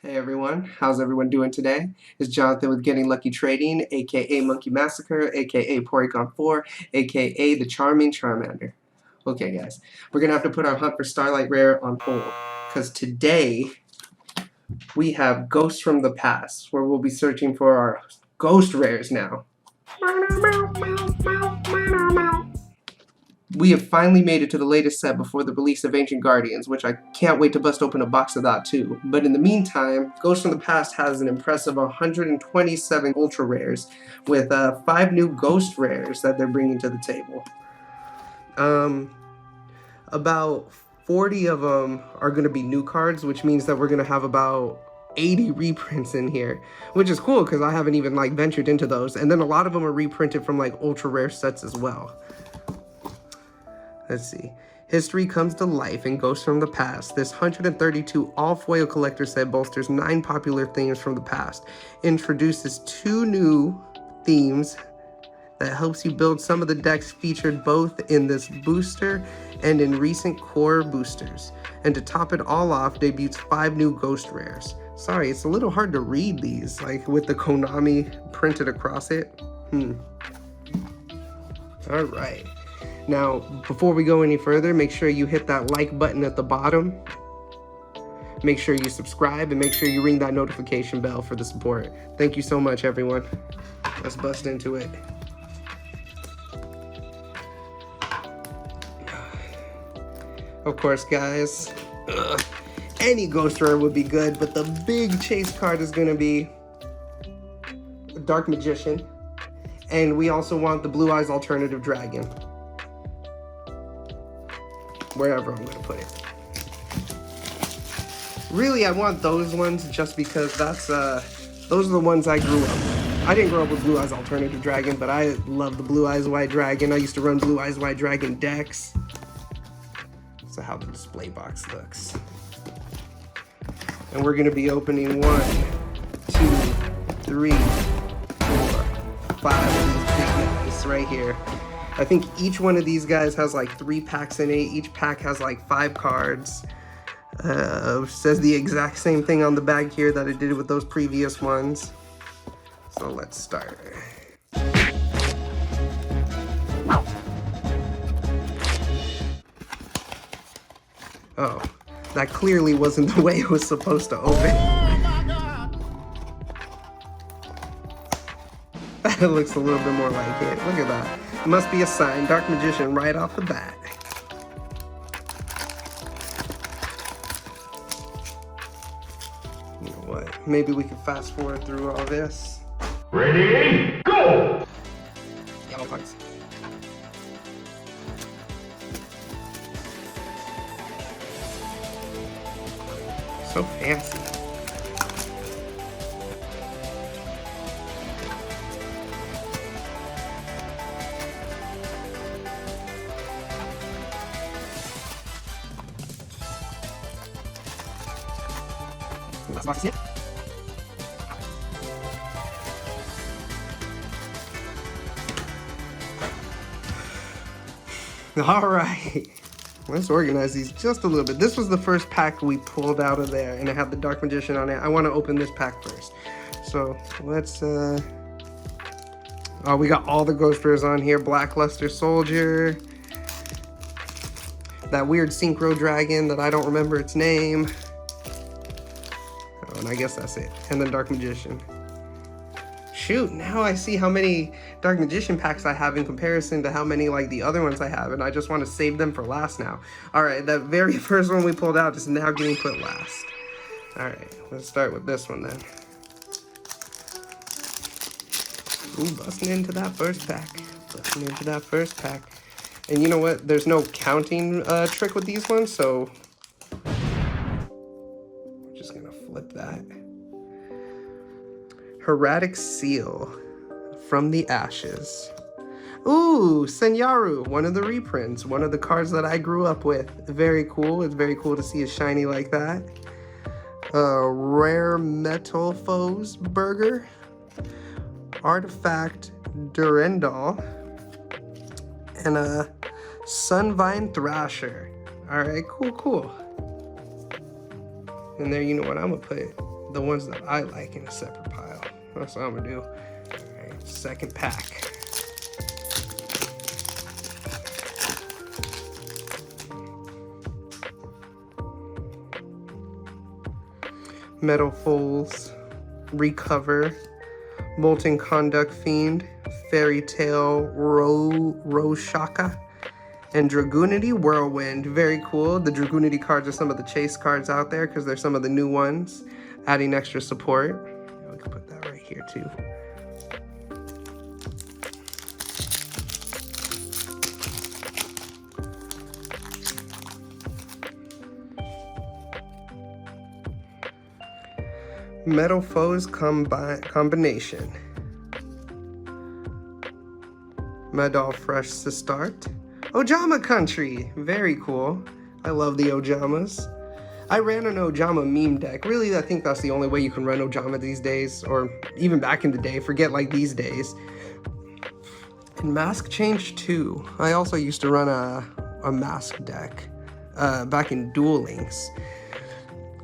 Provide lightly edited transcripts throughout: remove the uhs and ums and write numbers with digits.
Hey everyone, how's everyone doing today? It's Jonathan with Getting Lucky Trading, aka Monkey Massacre, aka Porygon 4, aka the Charming Charmander. Okay guys, we're gonna have to put our hunt for Starlight Rare on hold, because today we have Ghosts from the Past, where we'll be searching for our Ghost Rares now. We have finally made it to the latest set before the release of Ancient Guardians, which I can't wait to bust open a box of that too. But in the meantime, Ghosts from the Past has an impressive 127 Ultra Rares, with 5 new Ghost Rares that they're bringing to the table. About 40 of them are going to be new cards, which means that we're going to have about 80 reprints in here, which is cool because I haven't even ventured into those. And then a lot of them are reprinted from ultra rare sets as well. Let's see. History comes to life in Ghosts from the Past. This 132 all-foil collector set bolsters 9 popular themes from the past, introduces 2 new themes that helps you build some of the decks featured both in this booster and in recent core boosters. And to top it all off, debuts 5 new Ghost Rares. Sorry, it's a little hard to read these, with the Konami printed across it. Alright. Now, before we go any further, make sure you hit that like button at the bottom. Make sure you subscribe and make sure you ring that notification bell for the support. Thank you so much, everyone. Let's bust into it. Of course, guys, any Ghost Rare would be good, but the big chase card is going to be Dark Magician. And we also want the Blue Eyes Alternative Dragon. Wherever I'm going to put it. Really, I want those ones just because those are the ones I grew up with. I didn't grow up with Blue Eyes Alternative Dragon, but I love the Blue Eyes White Dragon. I used to run Blue Eyes White Dragon decks. So how the display box looks. And we're going to be opening 1, 2, 3, 4, 5 of these big guys right here. I think each one of these guys has 3 packs in it. Each pack has 5 cards. Says the exact same thing on the bag here that it did with those previous ones. So let's start. Oh, that clearly wasn't the way it was supposed to open. That looks a little bit more like it. Look at that. It must be a sign. Dark Magician right off the bat. You know what? Maybe we can fast forward through all this. Ready, go! Yellow cards. So fancy. Last box here. All right, let's organize these just a little bit. This was the first pack we pulled out of there, and it had the Dark Magician on it. I want to open this pack first. So let's, oh, we got all the Ghost Rares on here. Blackluster Soldier. That weird Synchro Dragon that I don't remember its name. Oh, and I guess that's it. And then Dark Magician. Shoot, now I see how many Dark Magician packs I have in comparison to how many the other ones I have, and I just want to save them for last now. Alright, that very first one we pulled out is now getting put last. Alright, let's start with this one then. Ooh, busting into that first pack. Busting into that first pack. And you know what? There's no counting trick with these ones, so we're just gonna flip that. Heraldic Seal from the Ashes. Ooh, Senyaru, one of the reprints, one of the cards that I grew up with. Very cool. It's very cool to see it shiny like that. Rare Metal Foes Burger. Artifact Durendal. And a Sunvine Thrasher. Alright, cool. And there, you know what I'm gonna put? the ones that I like in a separate pile. That's what I'm gonna do. All right, second pack. Metal Foals, Recover, Molten Conduct Fiend, Fairy Tale Roshaka, and Dragoonity Whirlwind. Very cool. The Dragoonity cards are some of the chase cards out there because they're some of the new ones, adding extra support. We can put that right here too. Metal Foes combination. Medal Fresh to start. Ojama Country, very cool. I love the Ojamas. I ran an Ojama meme deck. Really, I think that's the only way you can run Ojama these days, or even back in the day, forget like these days. And Mask Change 2. I also used to run a Mask deck back in Duel Links.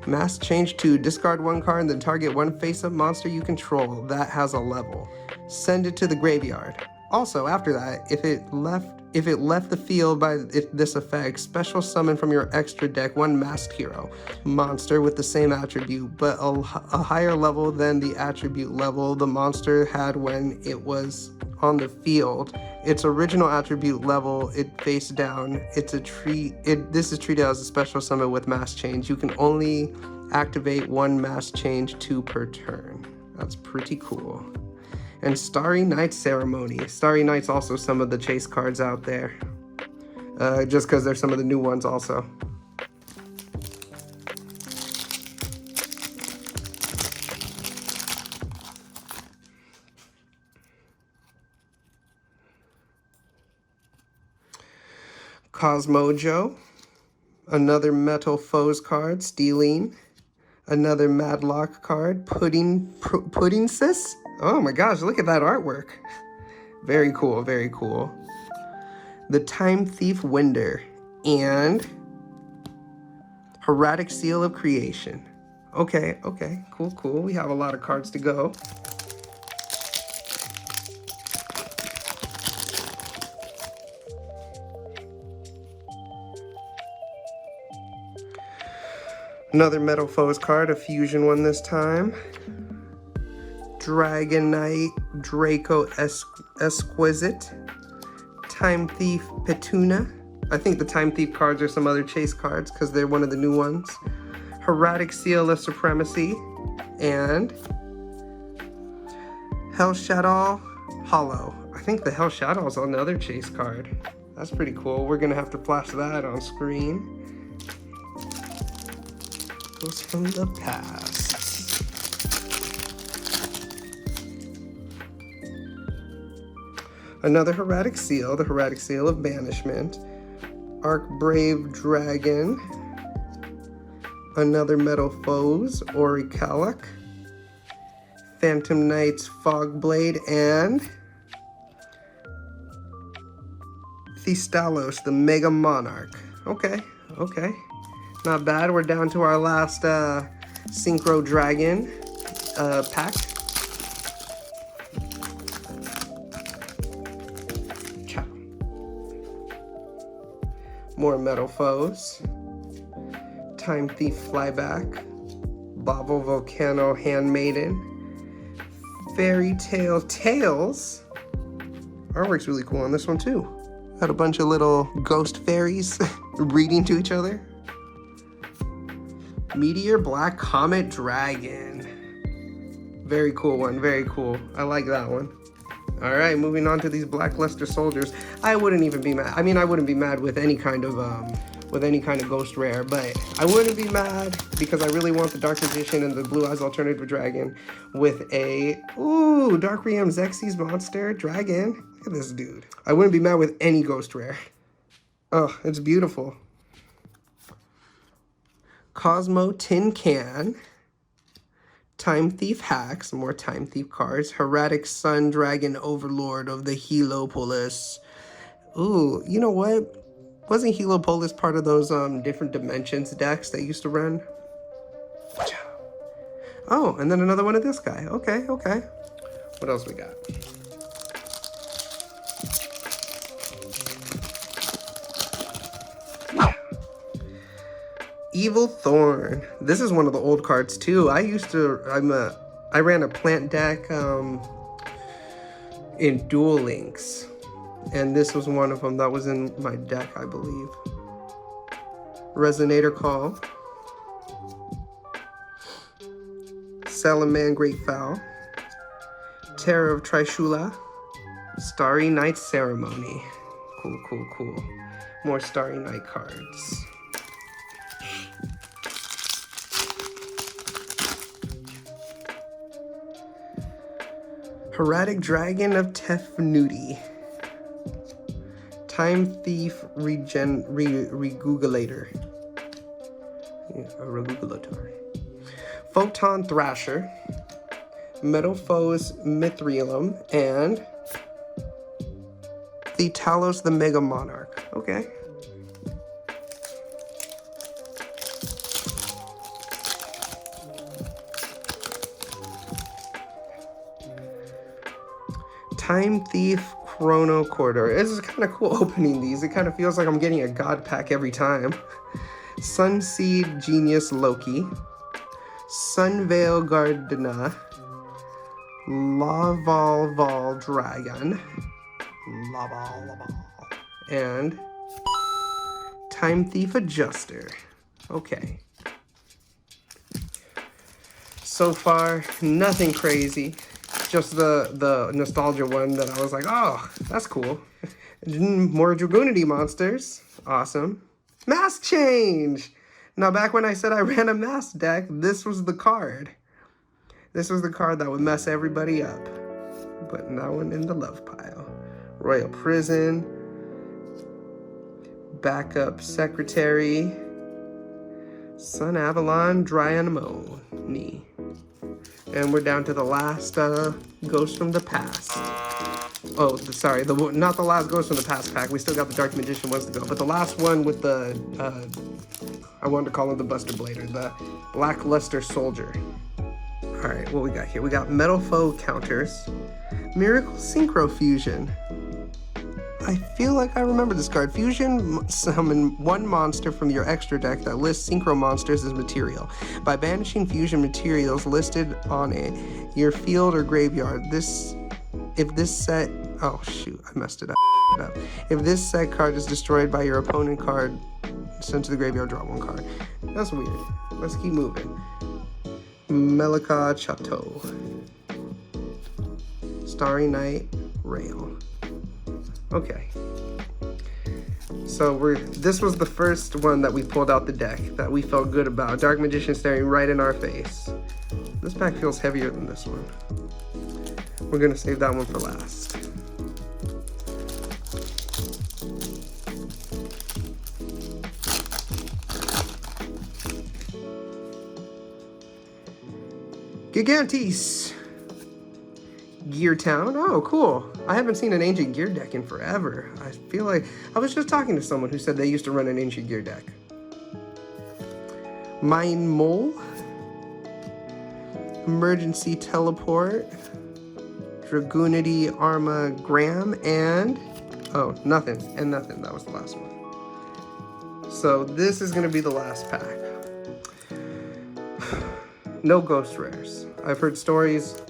Mask Change 2, discard one card and then target one face-up monster you control that has a level. Send it to the graveyard. Also, after that, if it left the field by this effect, special summon from your extra deck one masked hero monster with the same attribute, but a higher level than the attribute level the monster had when it was on the field. Its original attribute level, it face down. This is treated as a special summon with mass change. You can only activate one mass change 2 per turn. That's pretty cool. And Starry Night Ceremony. Starry Night's also some of the chase cards out there. Just because they're some of the new ones also. Cosmojo, another Metal Foes card, Stealing, another Madlock card, Pudding Sis. Oh my gosh, look at that artwork. Very cool, very cool. The Time Thief Winder and Hieratic Seal of Creation. Okay, cool. We have a lot of cards to go. Another Metal Foes card, a fusion one this time. Dragon Knight, Draco Exquisite, Time Thief Petuna. I think the Time Thief cards are some other chase cards because they're one of the new ones. Hieratic Seal of Supremacy, and Hell Shadow Hollow. I think the Hell Shadow is another chase card. That's pretty cool. We're gonna have to flash that on screen. From the past. Another Hieratic Seal, the Hieratic Seal of Banishment. Archbrave Dragon. Another Metal Foes, Orichalak. Phantom Knight's Fogblade, and Thestalos, the Mega Monarch. Okay. Not bad. We're down to our last Synchro Dragon pack. Ciao. More Metal Foes. Time Thief Flyback. Bobble Volcano Handmaiden. Fairy Tale Tales. Artwork's really cool on this one too. Got a bunch of little ghost fairies reading to each other. Meteor Black Comet Dragon. Very cool one, very cool. I like that one. All right, moving on to these Blackluster Soldiers. I wouldn't even be mad. I mean, I wouldn't be mad with any kind of ghost rare, but I wouldn't be mad because I really want the Dark Magician and the Blue Eyes Alternative Dragon with a Dark Realm Xerxes Monster Dragon. Look at this dude. I wouldn't be mad with any ghost rare. Oh, it's beautiful. Cosmo Tin Can, Time Thief Hack, some more Time Thief cards, Hieratic Sun Dragon Overlord of the Helopolis. Ooh, you know what? Wasn't Helopolis part of those different dimensions decks that used to run? Oh, and then another one of this guy. Okay, okay. What else we got? Evil Thorn. This is one of the old cards too. I ran a plant deck in Duel Links, and this was one of them that was in my deck, I believe. Resonator Call, Salaman Great Foul, Terror of Trishula, Starry Night Ceremony. Cool, cool, cool. More Starry Night cards. Heretic Dragon of Tefnuti. Time Thief Regugulator. Regulator. Photon Thrasher. Metal Foes Mithrilum. And the Talos the Mega Monarch. Okay. Time Thief Chrono Corridor. This is kind of cool opening these. It kind of feels like I'm getting a god pack every time. Sunseed Genius Loki. Sunveil Gardena. Laval Dragon. Laval. And Time Thief Adjuster. Okay. So far, nothing crazy. Just the nostalgia one that I was like, oh, that's cool. More Dragoonity monsters. Awesome. Mask change! Now, back when I said I ran a mask deck, this was the card. This was the card that would mess everybody up. But now I'm in the love pile. Royal Prison. Backup Secretary. Sun Avalon Dryanemone. And we're down to the last Ghost from the Past. Oh, sorry, not the last Ghost from the Past pack. We still got the Dark Magician ones to go. But the last one with the, I wanted to call him the Buster Blader, the Blackluster Soldier. All right, what we got here? We got Metal Foe counters. Miracle Synchro Fusion. I feel like I remember this card. Fusion, summon one monster from your extra deck that lists synchro monsters as material. By banishing fusion materials listed on your field or graveyard, if this set, oh shoot, I messed it up. If this set card is destroyed by your opponent card, sent to the graveyard, draw one card. That's weird. Let's keep moving. Melika Chateau. Starry Night Rail. Okay, so this was the first one that we pulled out the deck that we felt good about. Dark Magician staring right in our face. This pack feels heavier than this one. We're gonna save that one for last. Gigantes. Gear Town. Oh, cool. I haven't seen an Ancient Gear deck in forever. I feel like I was just talking to someone who said they used to run an Ancient Gear deck. Mine Mole. Emergency Teleport. Dragoonity Armagram. And oh, nothing. And nothing. That was the last one. So this is going to be the last pack. No ghost rares. I've heard stories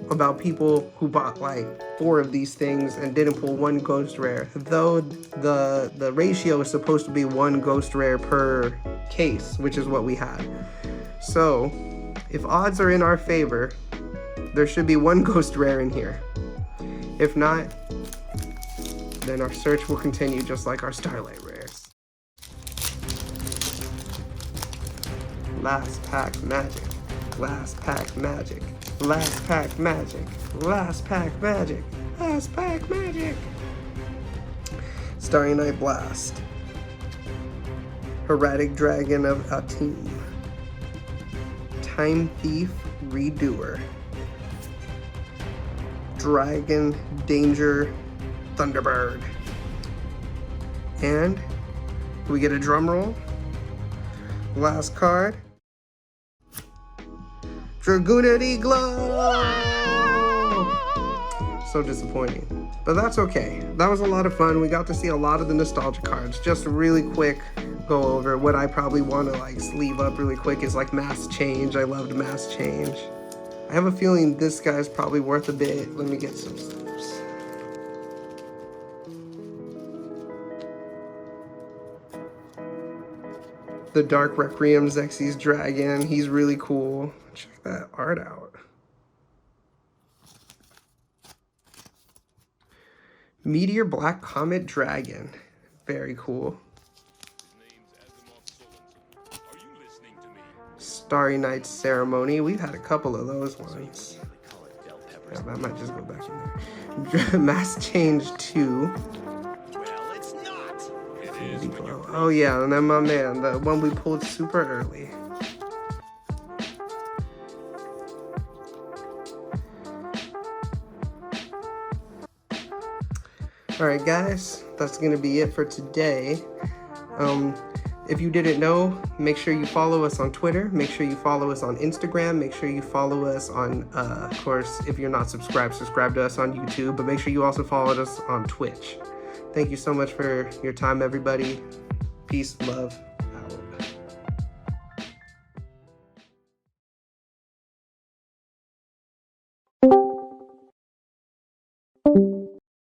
about people who bought like 4 of these things and didn't pull one ghost rare, though the ratio is supposed to be 1 ghost rare per case, which is what we had. So if odds are in our favor, there should be 1 ghost rare in here. If not, then our search will continue just like our Starlight rares. Last pack magic. Last pack magic. Last pack magic. Last pack magic. Last pack magic. Starry Night Blast. Heretic Dragon of Atum. Time Thief Redoer. Dragon Danger Thunderbird. And we get a drum roll. Last card. Dragoonity Glow! So disappointing. But that's okay. That was a lot of fun. We got to see a lot of the nostalgia cards. Just really quick go over what I probably want to like sleeve up really quick is like Mass Change. I loved Mass Change. I have a feeling this guy's probably worth a bit. Let me get some sleeves. The Dark Requiem Xerxes Dragon. He's really cool. Check that art out. Meteor Black Comet Dragon. Very cool. Starry Night Ceremony. We've had a couple of those ones. Yeah, I might just go back in there. Mass Change 2. Oh yeah, and then my man, the one we pulled super early. Alright guys, that's going to be it for today. If you didn't know, make sure you follow us on Twitter, make sure you follow us on Instagram, make sure you follow us on, of course, if you're not subscribed, subscribe to us on YouTube, but make sure you also follow us on Twitch. Thank you so much for your time, everybody. Peace, love.